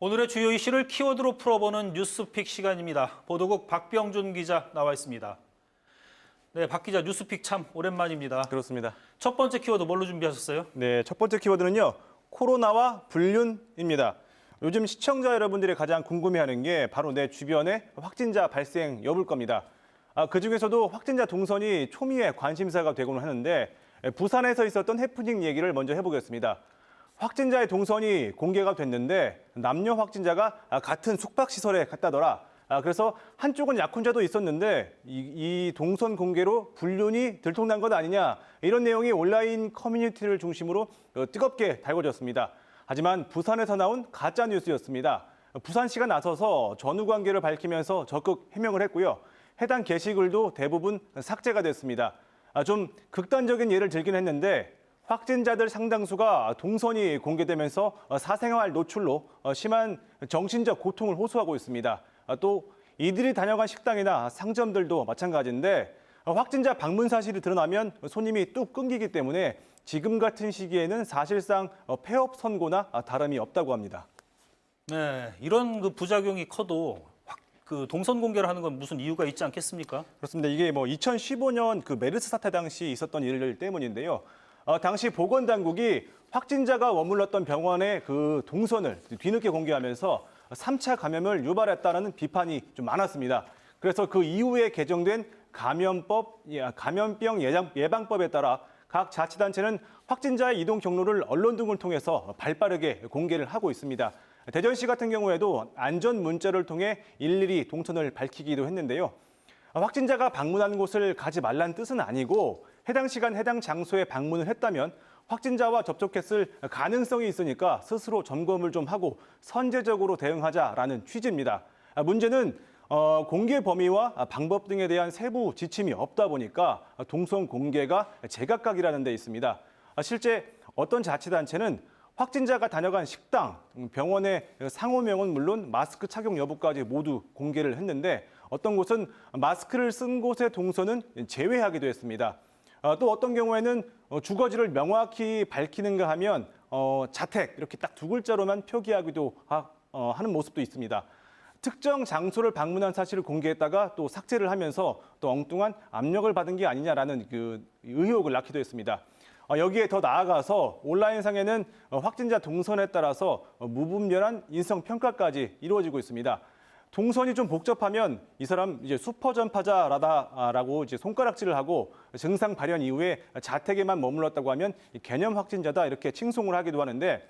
오늘의 주요 이슈를 키워드로 풀어보는 뉴스픽 시간입니다. 보도국 박병준 기자 나와 있습니다. 네, 박 기자 뉴스픽 참 오랜만입니다. 그렇습니다. 첫 번째 키워드 뭘로 준비하셨어요? 네, 첫 번째 키워드는요. 코로나와 불륜입니다. 요즘 시청자 여러분들이 가장 궁금해하는 게 바로 내 주변에 확진자 발생 여부일 겁니다. 그중에서도 확진자 동선이 초미의 관심사가 되고는 하는데 부산에서 있었던 해프닝 얘기를 먼저 해보겠습니다. 확진자의 동선이 공개가 됐는데 남녀 확진자가 같은 숙박시설에 갔다더라. 그래서 한쪽은 약혼자도 있었는데 이 동선 공개로 불륜이 들통난 것 아니냐. 이런 내용이 온라인 커뮤니티를 중심으로 뜨겁게 달궈졌습니다. 하지만 부산에서 나온 가짜 뉴스였습니다. 부산시가 나서서 전후 관계를 밝히면서 적극 해명을 했고요. 해당 게시글도 대부분 삭제가 됐습니다. 좀 극단적인 예를 들긴 했는데 확진자들 상당수가 동선이 공개되면서 사생활 노출로 심한 정신적 고통을 호소하고 있습니다. 또 이들이 다녀간 식당이나 상점들도 마찬가지인데 확진자 방문 사실이 드러나면 손님이 뚝 끊기기 때문에 지금 같은 시기에는 사실상 폐업 선고나 다름이 없다고 합니다. 네, 이런 부작용이 커도 동선 공개를 하는 건 무슨 이유가 있지 않겠습니까? 그렇습니다. 이게 2015년 메르스 사태 당시 있었던 일 때문인데요. 당시 보건당국이 확진자가 머물렀던 병원의 동선을 뒤늦게 공개하면서 3차 감염을 유발했다는 비판이 좀 많았습니다. 그래서 그 이후에 개정된 감염병 예방법에 따라 각 자치단체는 확진자의 이동 경로를 언론 등을 통해서 발빠르게 공개를 하고 있습니다. 대전시 같은 경우에도 안전 문자를 통해 일일이 동선을 밝히기도 했는데요. 확진자가 방문한 곳을 가지 말란 뜻은 아니고 해당 시간 해당 장소에 방문을 했다면 확진자와 접촉했을 가능성이 있으니까 스스로 점검을 좀 하고 선제적으로 대응하자라는 취지입니다. 문제는 공개 범위와 방법 등에 대한 세부 지침이 없다 보니까 동선 공개가 제각각이라는 데 있습니다. 실제 어떤 자치단체는 확진자가 다녀간 식당, 병원의 상호명은 물론 마스크 착용 여부까지 모두 공개를 했는데 어떤 곳은 마스크를 쓴 곳의 동선은 제외하기도 했습니다. 또 어떤 경우에는 주거지를 명확히 밝히는가 하면 자택 이렇게 딱 두 글자로만 표기하기도 하는 모습도 있습니다. 특정 장소를 방문한 사실을 공개했다가 또 삭제를 하면서 또 엉뚱한 압력을 받은 게 아니냐라는 의혹을 낳기도 했습니다. 여기에 더 나아가서 온라인상에는 확진자 동선에 따라서 무분별한 인성평가까지 이루어지고 있습니다. 동선이 좀 복잡하면 이 사람 이제 슈퍼 전파자라고 이제 손가락질을 하고 증상 발현 이후에 자택에만 머물렀다고 하면 개념 확진자다 이렇게 칭송을 하기도 하는데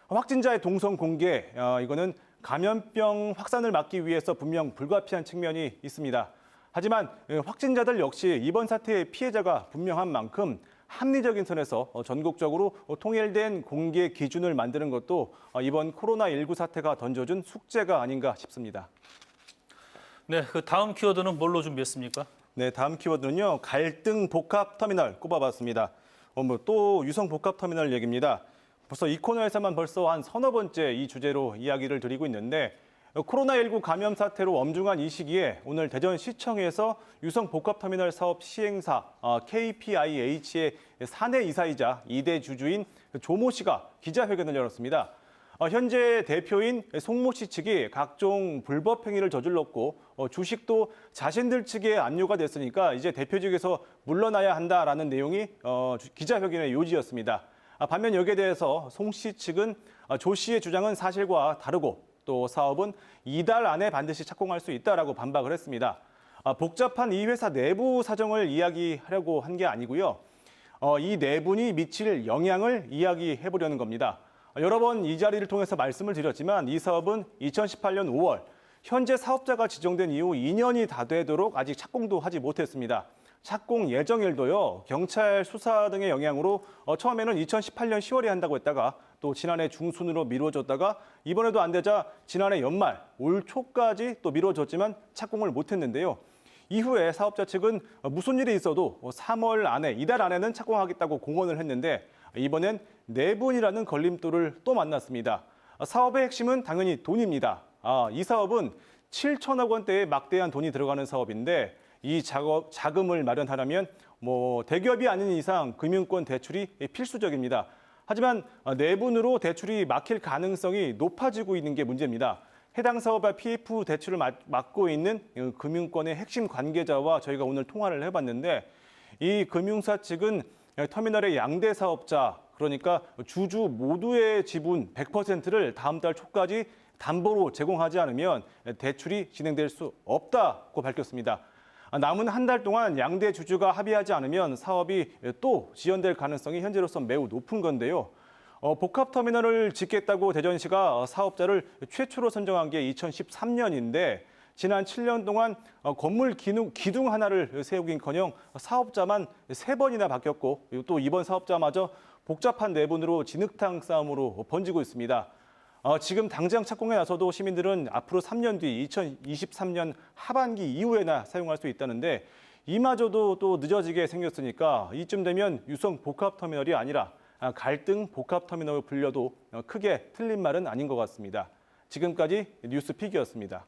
확진자의 동선 공개 이거는 감염병 확산을 막기 위해서 분명 불가피한 측면이 있습니다. 하지만 확진자들 역시 이번 사태의 피해자가 분명한 만큼 합리적인 선에서 전국적으로 통일된 공개 기준을 만드는 것도 이번 코로나19 사태가 던져준 숙제가 아닌가 싶습니다. 네, 다음 키워드는 뭘로 준비했습니까? 네, 다음 키워드는요. 갈등 복합 터미널 꼽아봤습니다. 또 유성 복합 터미널 얘기입니다. 벌써 이 코너에서만 벌써 한 서너 번째 이 주제로 이야기를 드리고 있는데 코로나19 감염 사태로 엄중한 이 시기에 오늘 대전시청에서 유성 복합터미널 사업 시행사 KPIH의 사내 이사이자 2대 주주인 조모 씨가 기자회견을 열었습니다. 현재 대표인 송모 씨 측이 각종 불법 행위를 저질렀고 주식도 자신들 측에 압류가 됐으니까 이제 대표직에서 물러나야 한다라는 내용이 기자회견의 요지였습니다. 반면 여기에 대해서 송 씨 측은 조 씨의 주장은 사실과 다르고 또 사업은 이달 안에 반드시 착공할 수 있다라고 반박을 했습니다. 복잡한 이 회사 내부 사정을 이야기하려고 한 게 아니고요. 이 내분이 미칠 영향을 이야기해 보려는 겁니다. 여러 번 이 자리를 통해서 말씀을 드렸지만 이 사업은 2018년 5월 현재 사업자가 지정된 이후 2년이 다 되도록 아직 착공도 하지 못했습니다. 착공 예정일도요, 경찰 수사 등의 영향으로 처음에는 2018년 10월에 한다고 했다가 또 지난해 중순으로 미뤄졌다가 이번에도 안 되자 지난해 연말, 올 초까지 또 미뤄졌지만 착공을 못했는데요. 이후에 사업자 측은 무슨 일이 있어도 3월 안에, 이달 안에는 착공하겠다고 공언을 했는데 이번엔 내분이라는 걸림돌을 또 만났습니다. 사업의 핵심은 당연히 돈입니다. 이 사업은 7천억 원대의 막대한 돈이 들어가는 사업인데 이 자금을 마련하려면 대기업이 아닌 이상 금융권 대출이 필수적입니다. 하지만 내분으로 대출이 막힐 가능성이 높아지고 있는 게 문제입니다. 해당 사업의 PF 대출을 맡고 있는 금융권의 핵심 관계자와 저희가 오늘 통화를 해봤는데 이 금융사 측은 터미널의 양대 사업자, 그러니까 주주 모두의 지분 100%를 다음 달 초까지 담보로 제공하지 않으면 대출이 진행될 수 없다고 밝혔습니다. 남은 한 달 동안 양대 주주가 합의하지 않으면 사업이 또 지연될 가능성이 현재로서 매우 높은 건데요. 복합터미널을 짓겠다고 대전시가 사업자를 최초로 선정한 게 2013년인데 지난 7년 동안 건물 기둥 하나를 세우긴커녕 사업자만 3번이나 바뀌었고 또 이번 사업자마저 복잡한 내분으로 진흙탕 싸움으로 번지고 있습니다. 지금 당장 착공에 나서도 시민들은 앞으로 3년 뒤 2023년 하반기 이후에나 사용할 수 있다는데 이마저도 또 늦어지게 생겼으니까 이쯤 되면 유성 복합터미널이 아니라 갈등 복합터미널로 불려도 크게 틀린 말은 아닌 것 같습니다. 지금까지 뉴스픽이었습니다.